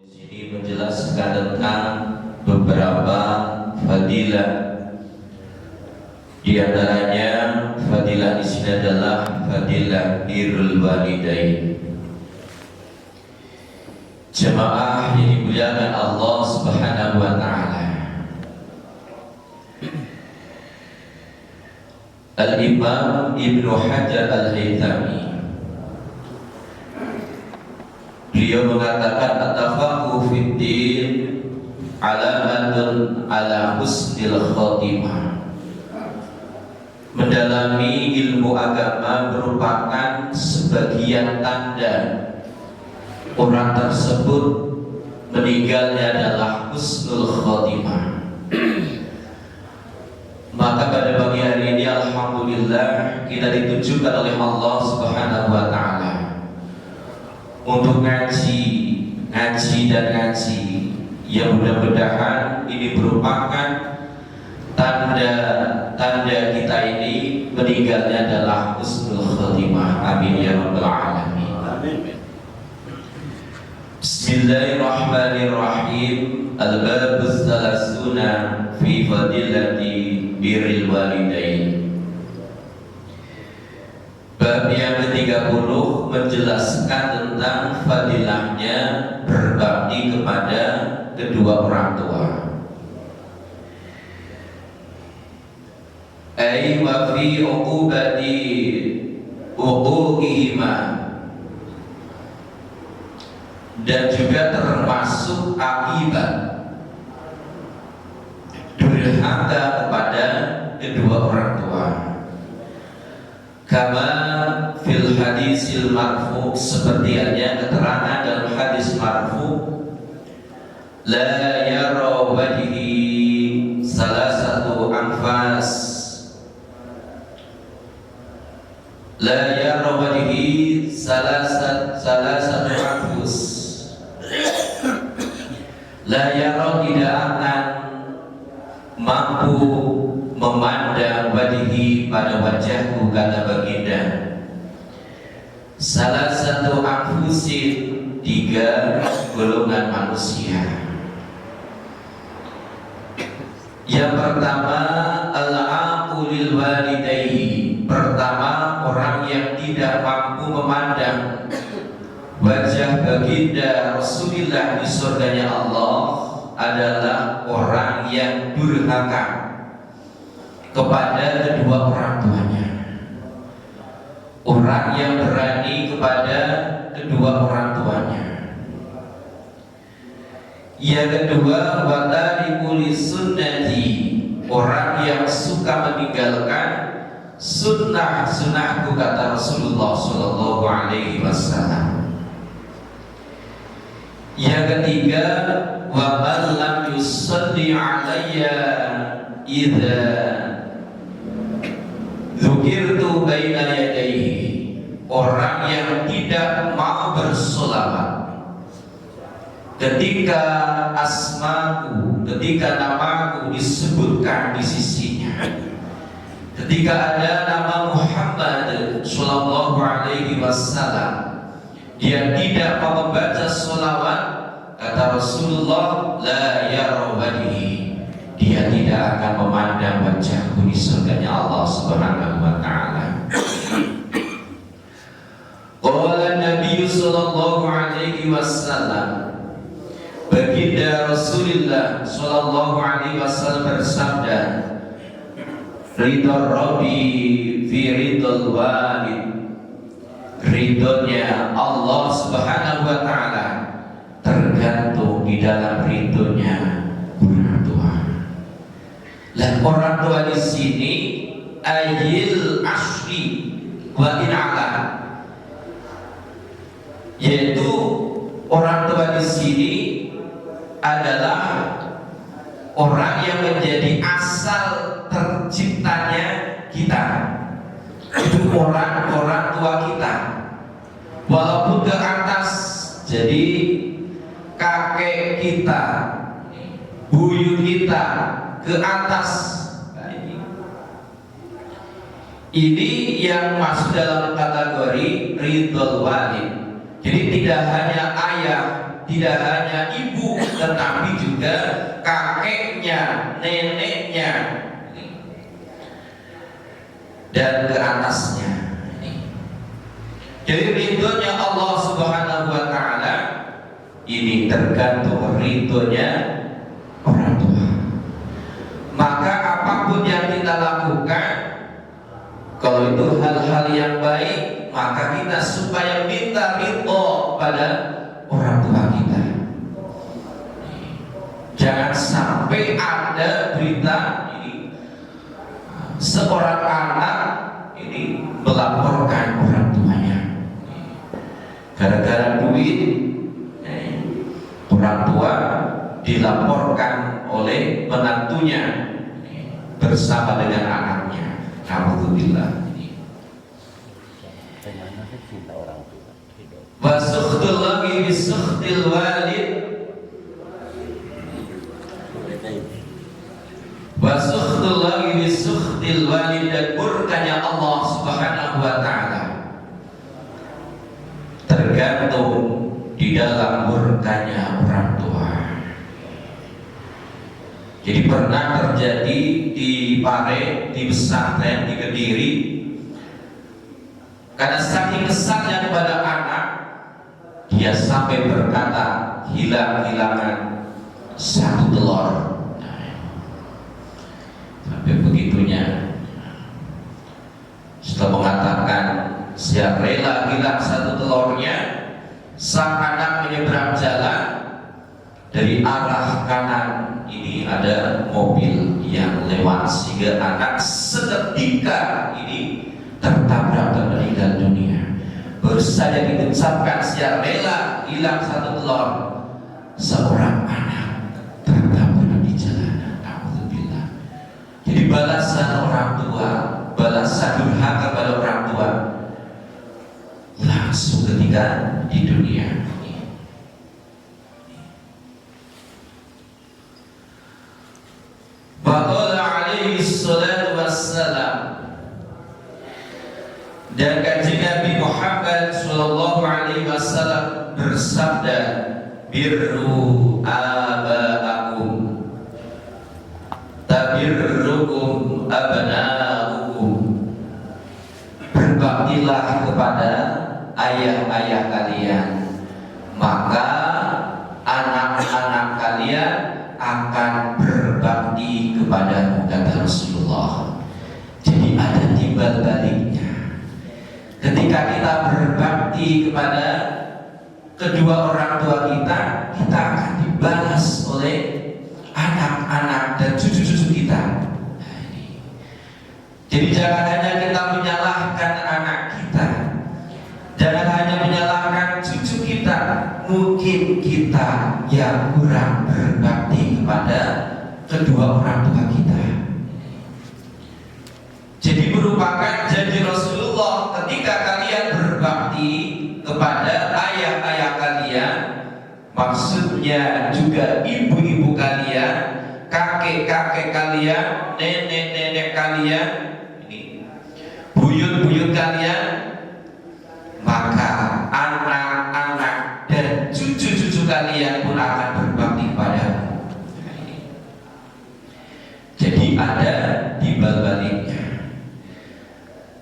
Di sini menjelaskan tentang beberapa fadilah. Di antaranya fadilah di sini adalah fadilah birrul walidain. Jemaah yang dimuliakan Allah Subhanahu wa taala. Al-Imam Ibnu Hajar Al-Haythami beliau mengatakan at-tafaqquh fid din alamatun ala husnil khatimah. Mendalami ilmu agama merupakan sebagian tanda orang tersebut meninggalnya adalah husnul khatimah. Maka pada pagi hari ini alhamdulillah kita ditunjukkan oleh Allah Subhanahu wa taala untuk ngaji yang mudah-mudahan ini merupakan tanda kita ini meninggalnya adalah husnul khatimah. Amin ya rabbal alamin. Amin. Bismillahirrahmanirrahim. Al-babus salasuna fi fadilati birril walidain. Bab yang ke-30 menjelaskan tentang fadilahnya berbakti kepada kedua orang tua. Ai wa fi uqubati uquqihima, dan juga termasuk akibat durhaka kepada kedua orang tua. Kama fil hadisil marfu, seperti adanya keterangan dalam hadis marfu, la yara wajhi salasatu anfas, la yara wajhi salasatu anfus, la yara, tidak akan mampu memandang wajhi pada wajahku, kata baginda, salah satu anfusin, 3 golongan manusia. Yang pertama al-aqulil walidayhi, pertama orang yang tidak mampu memandang wajah baginda Rasulullah di surganya Allah adalah orang yang durhaka kepada kedua orang tuanya, orang yang berani kepada kedua orang tuanya. Yang kedua watariku lisunnati, orang yang suka meninggalkan sunnahku, kata Rasulullah Shallallahu Alaihi Wasallam. Yang ketiga wa man lam yusalli alayya idza dzukirtu baina yadayhi, orang yang tidak mau bersolawat ketika asmaku, ketika namaku disebutkan di sisinya, ketika ada nama Muhammad Sallallahu Alaihi Wasallam, dia tidak mau membaca solawat, kata Rasulullah, la yara wajhi, dia tidak akan memandang wajahku di surganya Allah Subhanahu wa taala. Qala Nabi sallallahu alaihi wasallam, baginda Rasulullah sallallahu alaihi wasallam bersabda, ridha Rabbi fi ridhal walid, ridhonya Allah Subhanahu wa taala tergantung di dalam ridhonya orang tua. Dan orang tua di sini ayil asri wa in'ala, yaitu orang tua di sini adalah orang yang menjadi asal terciptanya kita. Itu orang tua kita, walaupun ke atas, jadi kakek kita, buyut kita ke atas. Ini yang masuk dalam kategori ridhol walid. Jadi tidak hanya ayah, tidak hanya ibu tetapi juga kakeknya, neneknya dan ke atasnya. Jadi ridhonya Allah Subhanahu wa taala ini tergantung ridhonya orang tua. Maka apapun yang kita lakukan, kalau itu hal-hal yang baik, maka kita supaya minta ridho pada orang tua kita. Jangan sampai ada berita ini seorang anak ini melaporkan orang tuanya gara-gara duit, orang tua dilaporkan oleh menantunya bersama dengan anaknya. Alhamdulillah. Wa sukhtullahi bi sukhtil walid wa sukhtullahi bi sukhtil walid, dan murkanya Allah Subhanahu wa taala tergantung di dalam murkanya orang tua. Jadi pernah terjadi di Pare, di pesantren di Kediri, karena saking kesalnya kepada anak, dia sampai berkata hilang-hilangan satu telur. Sampai begitunya, setelah mengatakan siap rela hilang satu telurnya, sang anak menyeberang jalan. Dari arah kanan ini ada mobil yang lewat, sehingga anak seketika ini tertabrak dan meninggal dunia. Baru saja diucapkan siap rela hilang satu telur, seorang anak tertabrak di jalanan. Alhamdulillah. Jadi balasan orang tua, balasan durhaka pada orang tua langsung ketika di dunia. Faqala alaihi salatu wassalam, dan kanjeng Nabi Muhammad sallallahu alaihi wasallam bersabda, birru aba'akum tabirrukum abna'ukum, berbaktilah kepada ayah-ayah kalian, maka anak-anak kalian akan berbakti kepadamu, kata Rasulullah. Jadi ada timbal baliknya. Ketika kita berbakti kepada kedua orang tua kita, kita akan dibalas oleh anak-anak dan cucu-cucu kita. Jadi jangan hanya kita menyalahkan anak kita, jangan hanya menyalahkan cucu kita, mungkin kita yang kurang berbakti kepada kedua orang tua kita. Jadi merupakan janji Rasulullah, ketika kalian berbakti kepada ayah-ayah kalian, maksudnya juga ibu-ibu kalian, kakek-kakek kalian, nenek-nenek kalian, buyut-buyut kalian, maka anak-anak dan cucu-cucu kalian pun akan berbakti padamu. Jadi ada timbal baliknya.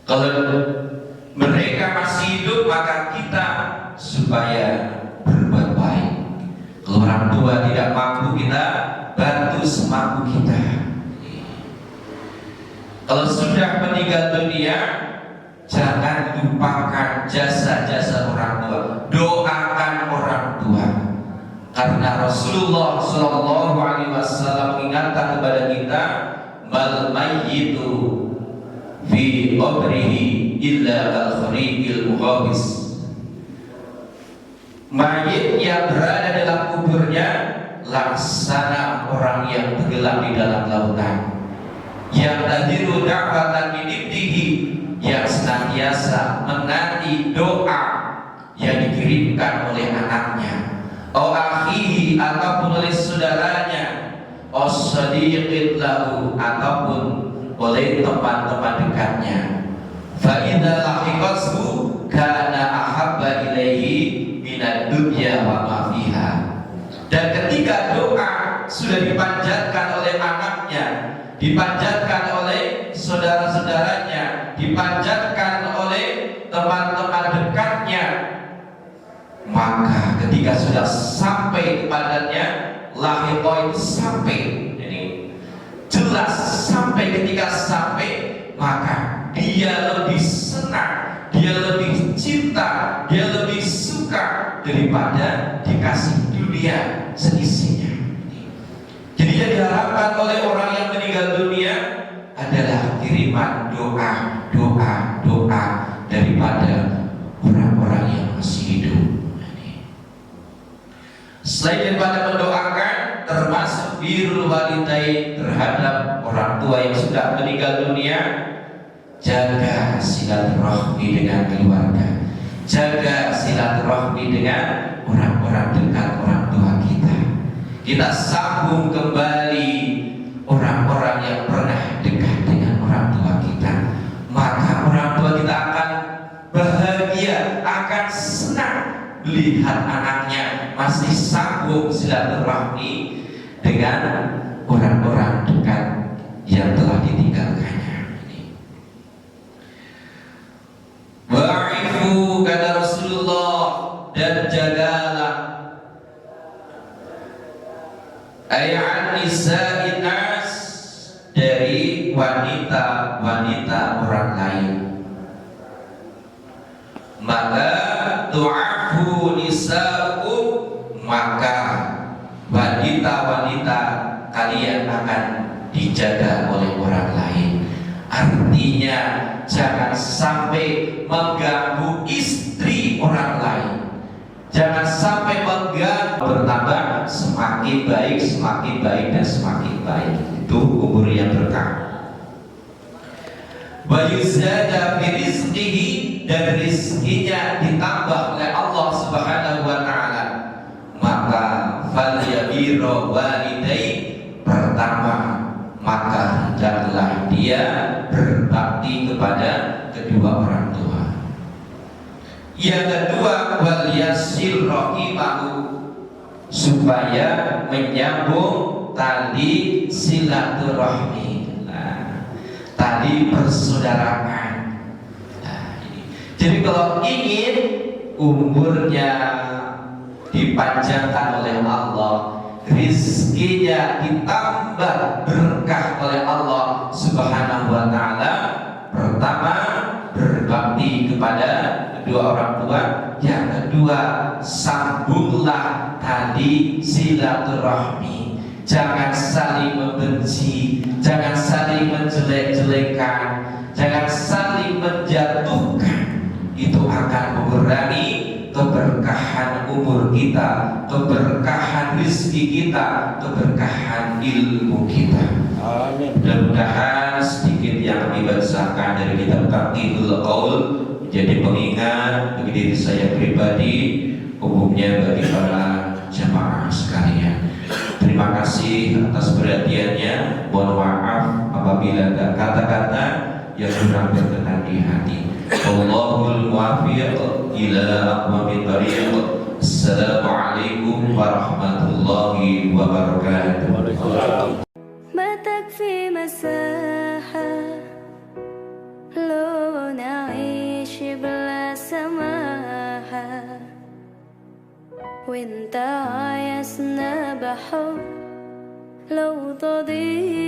Kalau mereka masih hidup, maka kita supaya berbuat baik. Kalau orang tua tidak mampu, kita bantu semampu kita. Kalau sudah meninggal dunia, jangan lupakan jasa-jasa orang tua. Doakan orang tua, karena Rasulullah Shallallahu Alaihi Wasallam mengingatkan kepada kita, mal mayyitu fi qabrihi illa al-khariqil muqabis. Mayit yang berada dalam kuburnya laksana orang yang tenggelam di dalam lautan, yang tadiru da'watan min ibdihi, yang senantiasa menanti doa yang dikirimkan oleh anaknya, o akhihi, ataupun oleh saudaranya, o sadiqin lahu, ataupun oleh teman-teman dekatnya. Fa idza lahiqathu kana ahabba ilaihi minad dunya wa ma fiha. sudah dipanjatkan oleh anaknya, dipanjatkan oleh saudara-saudaranya, dipanjatkan oleh teman-teman dekatnya, maka ketika sudah sampai kepadanya, lahiqo itu sampai, jadi jelas sampai. Ketika sampai, maka dia lebih senang, dia lebih cinta, dia lebih suka daripada dikasih dunia seisinya. Jadi yang diharapkan oleh orang yang meninggal dunia adalah kiriman doa daripada orang-orang yang masih hidup. Selain daripada mendoakan, termasuk birrul walidain terhadap orang tua yang sudah meninggal dunia, jaga silaturahmi dengan keluarga, jaga silaturahmi dengan orang-orang dekat orang tua kita. Kita sambung kembali orang-orang yang pernah dekat dengan orang tua kita, maka orang tua kita akan bahagia, akan senang melihat anaknya masih sambung silaturahmi dengan orang-orang dekat yang telah ditinggalkannya. Wa'ifu kata Rasulullah, dan jagalah ayat nisa'in nas, dari wanita-wanita orang lain. Maka tu'afu nisa'ukum, maka wanita-wanita kalian akan dijaga oleh orang lain. Artinya jangan sampai mengganggu istri orang lain, jangan sampai mengganggu, bertambah semakin baik dan semakin baik. Itu umur yang berkah. Wa yuzada fi rizqihi, dan rizkinya ditambah oleh Allah Subhanahu wa ta'ala. Maka falyabira walidai, pertama maka hendaklah dia berbakti kepada kedua orang tua. Yang kedua, wal yasil rahimahu, supaya menyambung tali silaturahmi, tali persaudaraan. Jadi kalau ingin umurnya dipanjangkan oleh Allah, rizkinya ditambah berkah oleh Allah Subhanahu wa ta'ala, pertama berbakti kepada kedua orang tua, yang kedua sambunglah tali silaturahmi. Jangan saling membenci, jangan saling menjelek-jelekan, jangan saling menjatuhkan. Itu akan mengurangi keberkahan umur kita, keberkahan rezeki kita, keberkahan ilmu kita. Amin. Mudah-mudahan sedikit yang kami bacakan dari kitab Taqiyul Qaul menjadi pengingat bagi diri saya pribadi, umumnya bagi para jamaah sekalian. Terima kasih atas perhatiannya. Mohon maaf apabila ada kata-kata yang kurang berkenan di hati. Allahul muwaffiq ila aqwamit thariq. Assalamualaikum warahmatullahi wabarakatuh. ما تكفي مساحة لو نعيش بلا سماحة، وانت عايزنا بحب لو تضيع